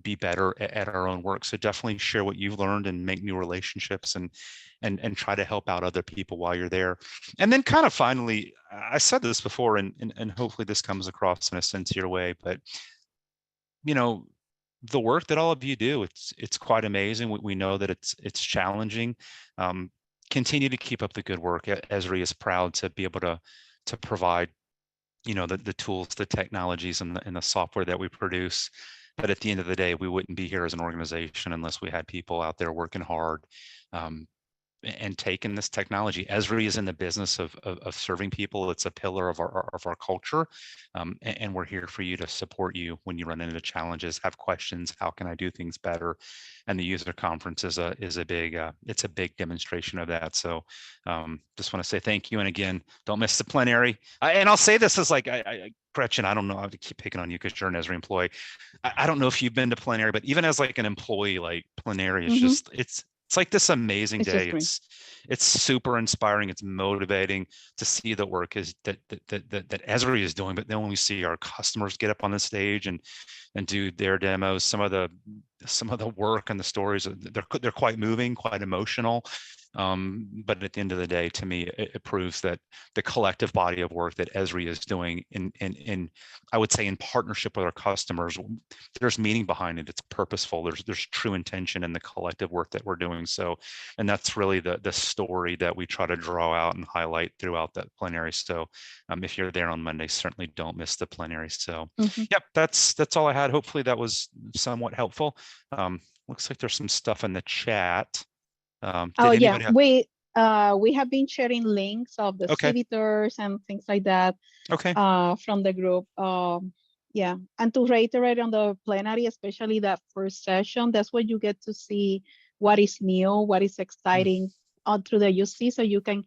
be better at our own work. So definitely share what you've learned and make new relationships and try to help out other people while you're there. And then kind of finally, I said this before, and hopefully this comes across in a sincere way, but the work that all of you do, it's quite amazing. We know that it's challenging. Continue to keep up the good work. Esri is proud to be able to provide, the tools, the technologies, and the software that we produce. But at the end of the day, we wouldn't be here as an organization unless we had people out there working hard and taking this technology. Esri is in the business of serving people. It's a pillar of our culture, and we're here for you to support you when you run into challenges, have questions. How can I do things better? And the user conference is a big it's a big demonstration of that. So just want to say thank you, and again, don't miss the plenary. And I'll say this as Gretchen, I don't know, I have to keep picking on you because you're an Esri employee. I don't know if you've been to plenary, but even as an employee, plenary is just it's like this amazing day. It's super inspiring. It's motivating to see the work that Esri is doing. But then when we see our customers get up on the stage and do their demos, some of the work and the stories, they're quite moving, quite emotional. But at the end of the day, to me, it proves that the collective body of work that Esri is doing in I would say in partnership with our customers, there's meaning behind it. It's purposeful. There's true intention in the collective work that we're doing. So, and that's really the story that we try to draw out and highlight throughout that plenary. So if you're there on Monday, certainly don't miss the plenary. So yep, that's all I had. Hopefully that was somewhat helpful. Looks like there's some stuff in the chat. We have been sharing links of the civitas and things like that from the group. And to reiterate on the plenary, especially that first session, that's where you get to see what is new, what is exciting through the UC, so you can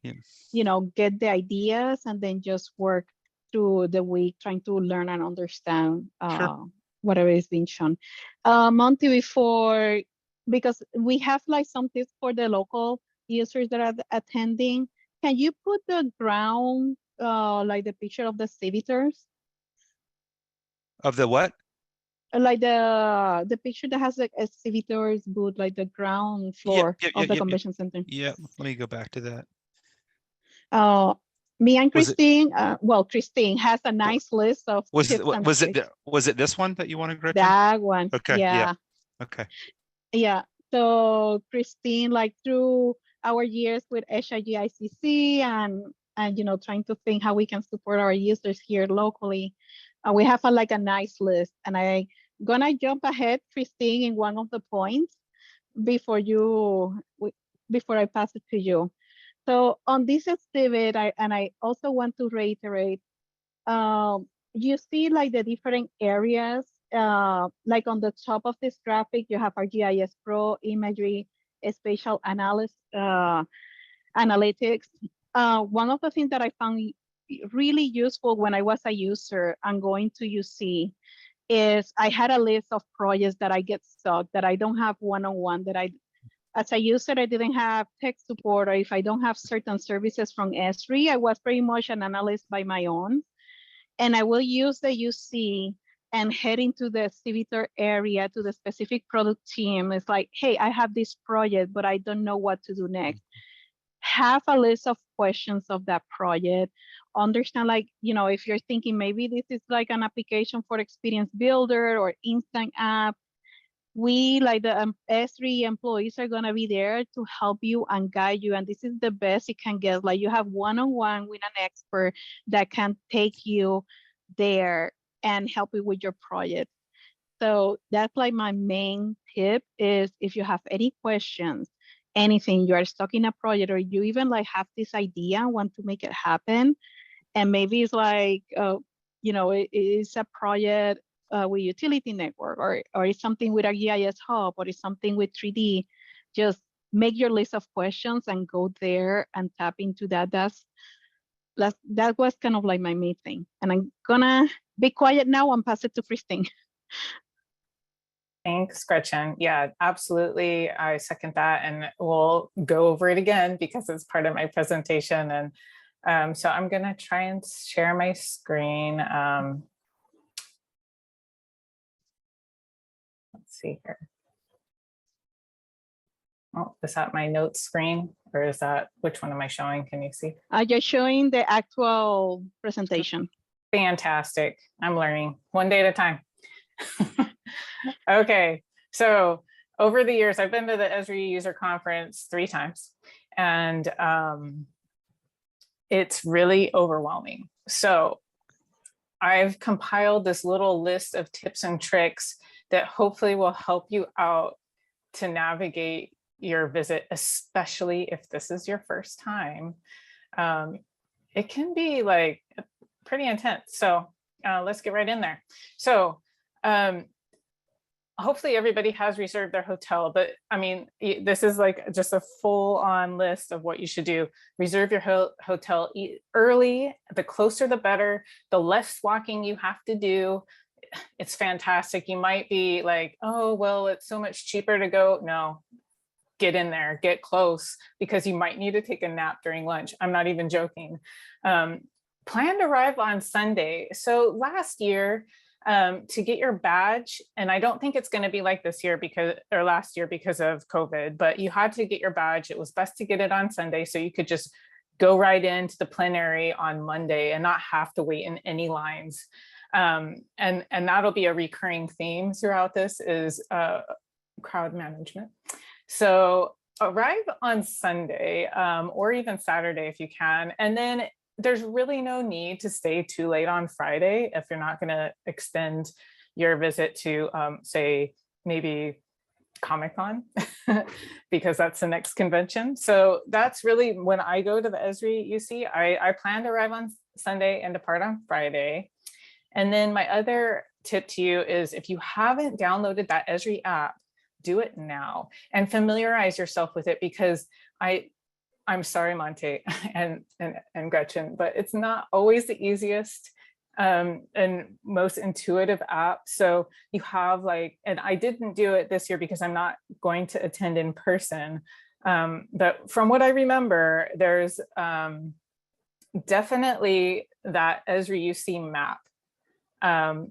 get the ideas and then just work through the week trying to learn and understand whatever is being shown. Monte, because we have some tips for the local users that are attending. Can you put the ground, the picture of the civitas? Of the what? The picture that has a civitas booth, the ground floor of the convention center. Yeah, let me go back to that. Me and Christine, Christine has a nice list of tips. Was it this one that you wanted, Gretchen? That one. Okay. Yeah. Okay. Yeah, so Christine, through our years with GICC and trying to think how we can support our users here locally, we have a nice list, and I'm gonna jump ahead, Christine, in one of the points before I pass it to you. So on this exhibit, I also want to reiterate, you see the different areas. On the top of this graphic, you have our GIS Pro, imagery, spatial analysis, analytics. One of the things that I found really useful when I was a user and going to UC is I had a list of projects that I get stuck, that I don't have one-on-one, that as a user, I didn't have tech support, or if I don't have certain services from Esri, I was pretty much an analyst by my own. And I will use the UC and head into the civitar area to the specific product team. It's hey, I have this project, but I don't know what to do next. Have a list of questions of that project. Understand, if you're thinking maybe this is an application for experience builder or instant app, we, the Esri employees, are going to be there to help you and guide you. And this is the best it can get. You have one-on-one with an expert that can take you there and help you with your project. So that's my main tip is, if you have any questions, anything, you are stuck in a project, or you even like have this idea and want to make it happen, and maybe it's like, it is a project with utility network, or it's something with a GIS hub, or it's something with 3D, just make your list of questions and go there and tap into that. That was kind of like my main thing. And I'm gonna be quiet now and pass it to Christine. Thanks, Gretchen. Yeah, absolutely. I second that, and we'll go over it again because it's part of my presentation. And so I'm gonna try and share my screen. Let's see here. Oh, is that my notes screen, or is that, which one am I showing? Can you see? I'm just showing the actual presentation. Fantastic. I'm learning one day at a time. Okay, so over the years, I've been to the Esri User Conference 3 times, and it's really overwhelming. So I've compiled this little list of tips and tricks that hopefully will help you out to navigate your visit, especially if this is your first time. It can be like pretty intense. So let's get right in there. So hopefully everybody has reserved their hotel, but I mean, this is like just a full on list of what you should do. Reserve your hotel early, the closer the better, the less walking you have to do. It's fantastic. You might be like, oh, well, it's so much cheaper to go. No, get in there, get close, because you might need to take a nap during lunch. I'm not even joking. Plan to arrive on Sunday. So last year, to get your badge, and I don't think it's going to be like this year last year because of COVID, but you had to get your badge. It was best to get it on Sunday so you could just go right into the plenary on Monday and not have to wait in any lines. And that'll be a recurring theme throughout this is crowd management. So arrive on Sunday or even Saturday if you can, and then there's really no need to stay too late on Friday if you're not going to extend your visit to, say, maybe Comic-Con, because that's the next convention. So that's really when I go to the Esri UC, I plan to arrive on Sunday and depart on Friday. And then my other tip to you is if you haven't downloaded that Esri app, do it now and familiarize yourself with it, because I'm sorry, Monte and Gretchen, but it's not always the easiest and most intuitive app. So you have like, and I didn't do it this year because I'm not going to attend in person. But from what I remember, there's definitely that Esri UC map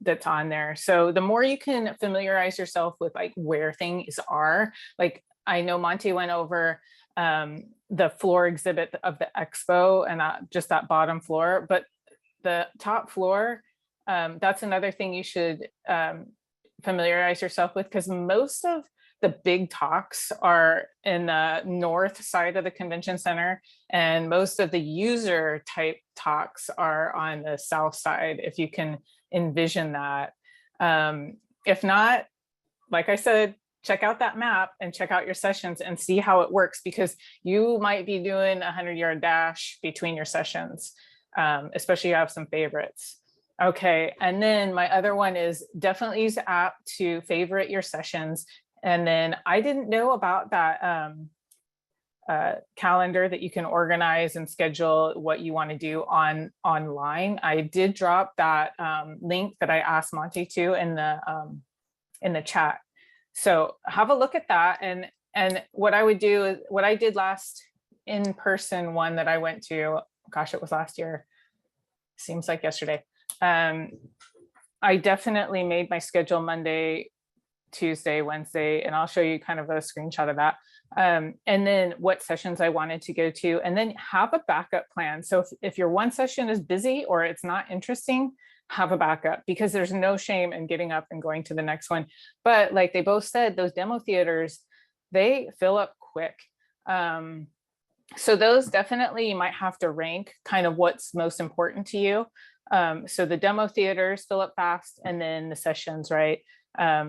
that's on there. So the more you can familiarize yourself with like where things are, like I know Monte went over the floor exhibit of the Expo and just that bottom floor, but the top floor, that's another thing you should familiarize yourself with, because most of the big talks are in the north side of the convention center, and most of the user type talks are on the south side, if you can envision that. If not, like I said, check out that map and check out your sessions and see how it works, because you might be doing a 100-yard dash between your sessions, especially if you have some favorites. Okay, and then my other one is definitely use the app to favorite your sessions. And then I didn't know about that calendar that you can organize and schedule what you want to do online. I did drop that link that I asked Monte to in the chat. So have a look at that. And what I would do is what I did last in-person one that I went to, gosh, it was last year. Seems like yesterday. I definitely made my schedule Monday, Tuesday, Wednesday, and I'll show you kind of a screenshot of that. And then what sessions I wanted to go to, and then have a backup plan. So if your one session is busy or it's not interesting, have a backup, because there's no shame in getting up and going to the next one. But like they both said, those demo theaters, they fill up quick. So those definitely you might have to rank kind of what's most important to you. So the demo theaters fill up fast, and then the sessions, right?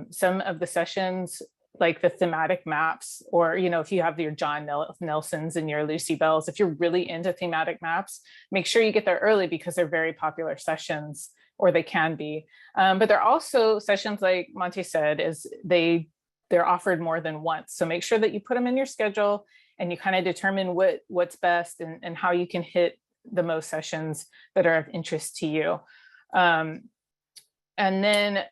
Some of the sessions like the thematic maps, or, you know, if you have your John Nelsons and your Lucy Bells, if you're really into thematic maps, make sure you get there early because they're very popular sessions, or they can be. But they're also sessions, like Monte said, is they're offered more than once. So make sure that you put them in your schedule and you kind of determine what's best and how you can hit the most sessions that are of interest to you. And then,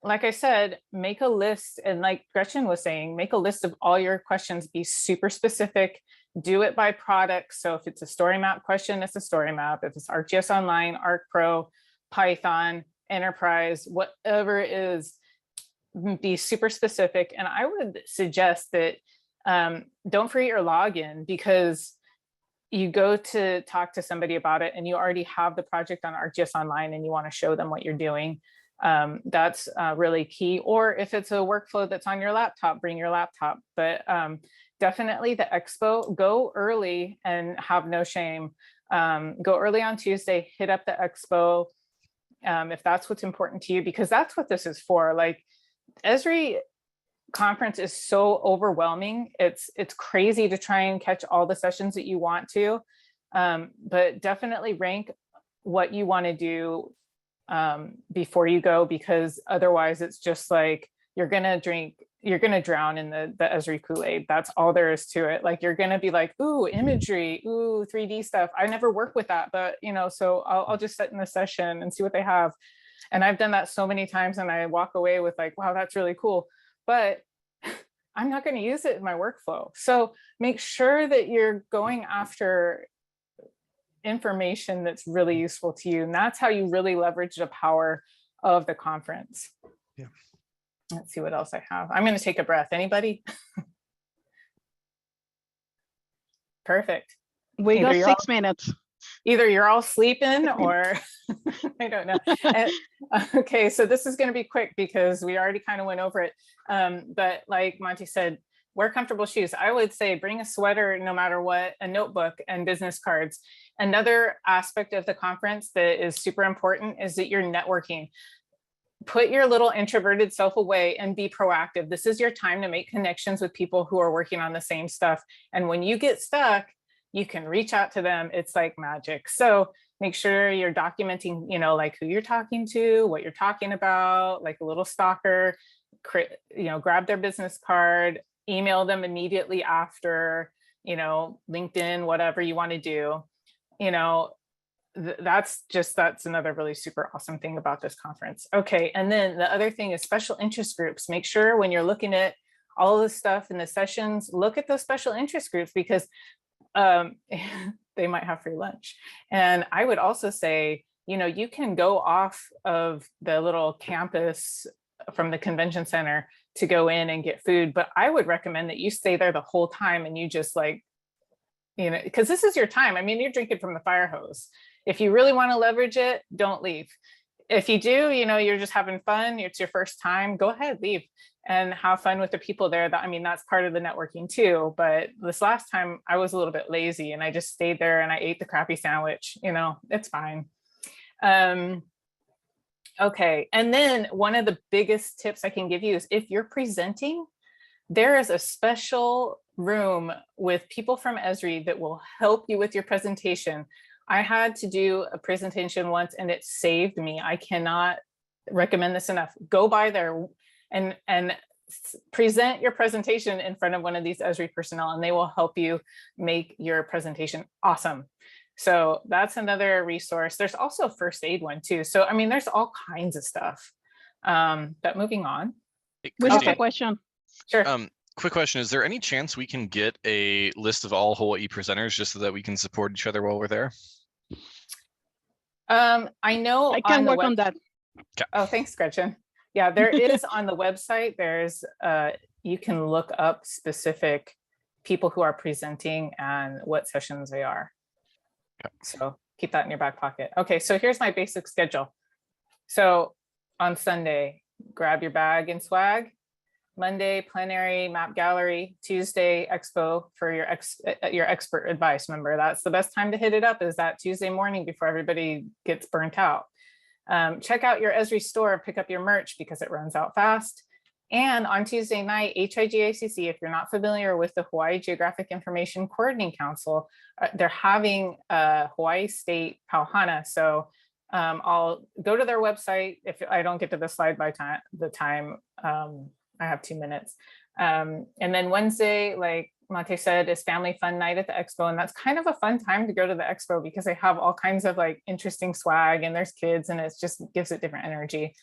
like I said, make a list, and like Gretchen was saying, make a list of all your questions, be super specific, do it by product. So if it's a story map question, it's a story map. If it's ArcGIS Online, ArcPro, Python, Enterprise, whatever it is, be super specific. And I would suggest that don't forget your login, because you go to talk to somebody about it and you already have the project on ArcGIS Online and you want to show them what you're doing. That's really key. Or if it's a workflow that's on your laptop, bring your laptop. But definitely the Expo, go early and have no shame. Go early on Tuesday, hit up the Expo if that's what's important to you, because that's what this is for. Like, Esri conference is so overwhelming. It's crazy to try and catch all the sessions that you want to, but definitely rank what you want to do before you go, because otherwise it's just like you're gonna drown in the Esri Kool-Aid. That's all there is to it. Like, you're gonna be like, ooh, imagery, ooh, 3D stuff. I never work with that, but you know, so I'll just sit in the session and see what they have. And I've done that so many times, and I walk away with like, wow, that's really cool, but I'm not going to use it in my workflow. So make sure that you're going after information that's really useful to you. And that's how you really leverage the power of the conference. Yeah. Let's see what else I have. I'm going to take a breath. Anybody? Perfect. We got 6 minutes. Either you're all sleeping or I don't know. Okay, so this is going to be quick because we already kind of went over it. But like Monte said, wear comfortable shoes. I would say bring a sweater no matter what, a notebook, and business cards. Another aspect of the conference that is super important is that you're networking. Put your little introverted self away and be proactive. This is your time to make connections with people who are working on the same stuff. And when you get stuck, you can reach out to them. It's like magic. So make sure you're documenting, you know, like who you're talking to, what you're talking about, like a little stalker, you know, grab their business card, email them immediately after, you know, LinkedIn, whatever you want to do. You know, that's another really super awesome thing about this conference. Okay. And then the other thing is special interest groups. Make sure when you're looking at all of the stuff in the sessions, look at those special interest groups, because they might have free lunch. And I would also say, you know, you can go off of the little campus from the convention center to go in and get food, but I would recommend that you stay there the whole time and you just like, you know, because this is your time. I mean, you're drinking from the fire hose. If you really want to leverage it, don't leave. If you do, you know, you're just having fun, it's your first time, go ahead, leave and have fun with the people there. That, I mean, that's part of the networking too. But this last time I was a little bit lazy and I just stayed there and I ate the crappy sandwich, you know, it's fine. Okay. And then one of the biggest tips I can give you is if you're presenting, there is a special room with people from Esri that will help you with your presentation. I had to do a presentation once and it saved me. I cannot recommend this enough. Go by there and present your presentation in front of one of these Esri personnel, and they will help you make your presentation awesome. So that's another resource. There's also a first aid one too. So, I mean, there's all kinds of stuff. But moving on. We have a question. Sure. Quick question. Is there any chance we can get a list of all Hawaii presenters just so that we can support each other while we're there? I know I can work on that. Okay. Oh, thanks, Gretchen. Yeah, there is on the website, there's you can look up specific people who are presenting and what sessions they are. Okay. So keep that in your back pocket. Okay, so here's my basic schedule. So on Sunday, grab your bag and swag. Monday, plenary, map gallery. Tuesday, expo for your expert advice. Remember, that's the best time to hit it up, is that Tuesday morning before everybody gets burnt out. Check out your Esri store, pick up your merch because it runs out fast. And on Tuesday night, HIGACC, if you're not familiar with the Hawaii Geographic Information Coordinating Council, they're having a Hawaii State Pauhana. So I'll go to their website. If I don't get to the slide by time, I have 2 minutes. And then Wednesday, like Monte said, is family fun night at the Expo. And that's kind of a fun time to go to the Expo because they have all kinds of like interesting swag and there's kids and it just gives it different energy.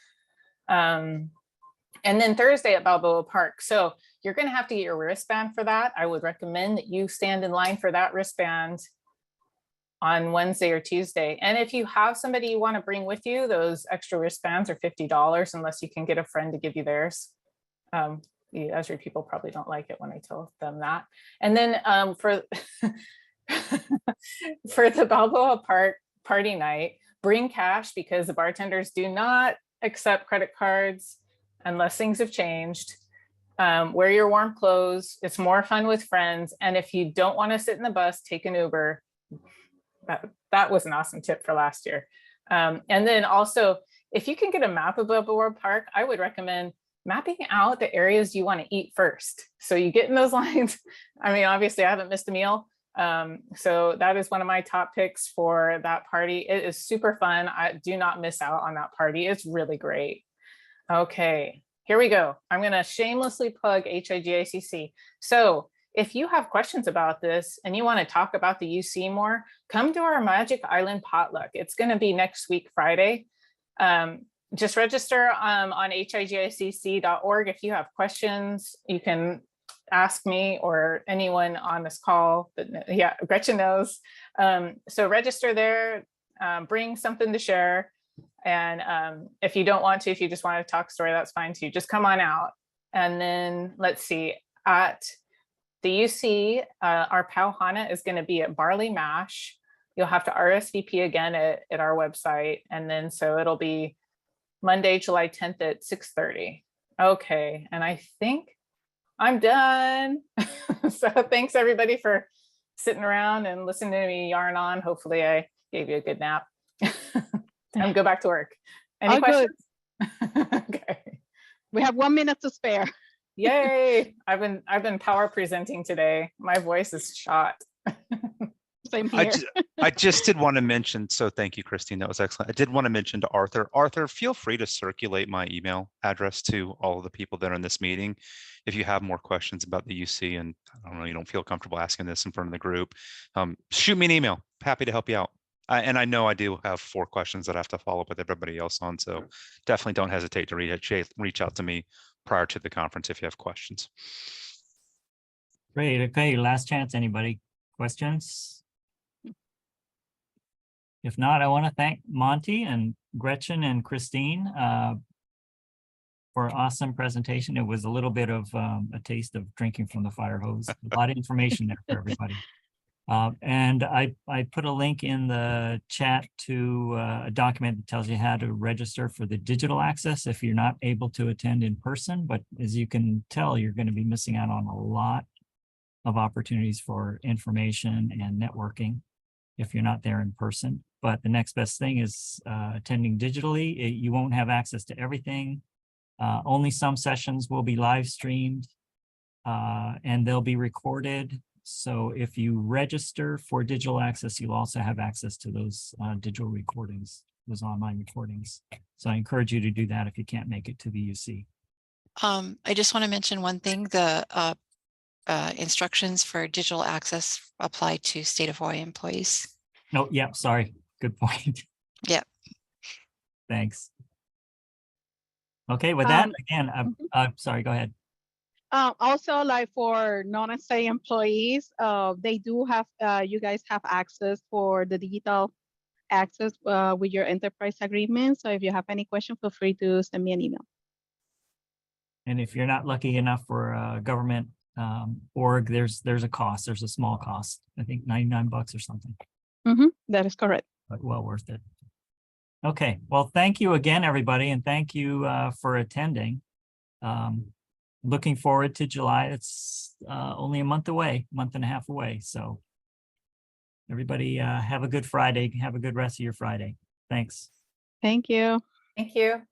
And then Thursday at Balboa Park. So you're going to have to get your wristband for that. I would recommend that you stand in line for that wristband on Wednesday or Tuesday. And if you have somebody you want to bring with you, those extra wristbands are $50 unless you can get a friend to give you theirs. The Esri people probably don't like it when I tell them that. And then for the Balboa Park party night, bring cash because the bartenders do not accept credit cards unless things have changed. Wear your warm clothes. It's more fun with friends. And if you don't want to sit in the bus, take an Uber. That was an awesome tip for last year. And then also, if you can get a map of Balboa Park, I would recommend mapping out the areas you want to eat first. So you get in those lines. I mean, obviously I haven't missed a meal. So that is one of my top picks for that party. It is super fun. I do not miss out on that party. It's really great. Okay, here we go. I'm going to shamelessly plug HIGACC. So if you have questions about this and you want to talk about the UC more, come to our Magic Island potluck. It's going to be next week, Friday. Just register on higicc.org. If you have questions, you can ask me or anyone on this call. But yeah, Gretchen knows. So register there, bring something to share. And if you don't want to, if you just want to talk story, that's fine too. Just come on out. And then let's see, at the UC, our Pauhana is going to be at Barley Mash. You'll have to RSVP again at our website. And then so it'll be Monday, July 10th at 6:30. Okay, and I think I'm done. So thanks everybody for sitting around and listening to me yarn on. Hopefully I gave you a good nap. Time to go back to work. Any questions? Okay. We have 1 minute to spare. Yay. I've been power presenting today. My voice is shot. Same here. I just did want to mention, so thank you, Christine. That was excellent. I did want to mention to Arthur. Arthur, feel free to circulate my email address to all of the people that are in this meeting. If you have more questions about the UC and I don't know, you don't feel comfortable asking this in front of the group, shoot me an email. Happy to help you out. And I know I do have 4 questions that I have to follow up with everybody else on. So definitely don't hesitate to reach out to me prior to the conference if you have questions. Great. Okay, last chance. Anybody? Questions? If not, I want to thank Monte and Gretchen and Christine for an awesome presentation. It was a little bit of a taste of drinking from the fire hose. A lot of information there for everybody. And I put a link in the chat to a document that tells you how to register for the digital access if you're not able to attend in person. But as you can tell, you're going to be missing out on a lot of opportunities for information and networking if you're not there in person. But the next best thing is attending digitally. You won't have access to everything. Only some sessions will be live streamed and they'll be recorded. So if you register for digital access, you'll also have access to those digital recordings, those online recordings. So I encourage you to do that if you can't make it to the UC. I just want to mention one thing. The instructions for digital access apply to State of Hawaii employees. No, yeah, sorry. Good point. Yeah. Thanks. Okay, with that, again, sorry, go ahead. Also, like for non-SAE employees, they do have, you guys have access for the digital access with your enterprise agreement. So if you have any question, feel free to send me an email. And if you're not lucky enough for a government org, there's a cost. There's a small cost. I think $99 or something. That is correct. But well worth it. Okay, well, thank you again, everybody, and thank you for attending. Looking forward to July. It's only a month away, month and a half away. So everybody have a good Friday. Have a good rest of your Friday. Thanks. Thank you. Thank you.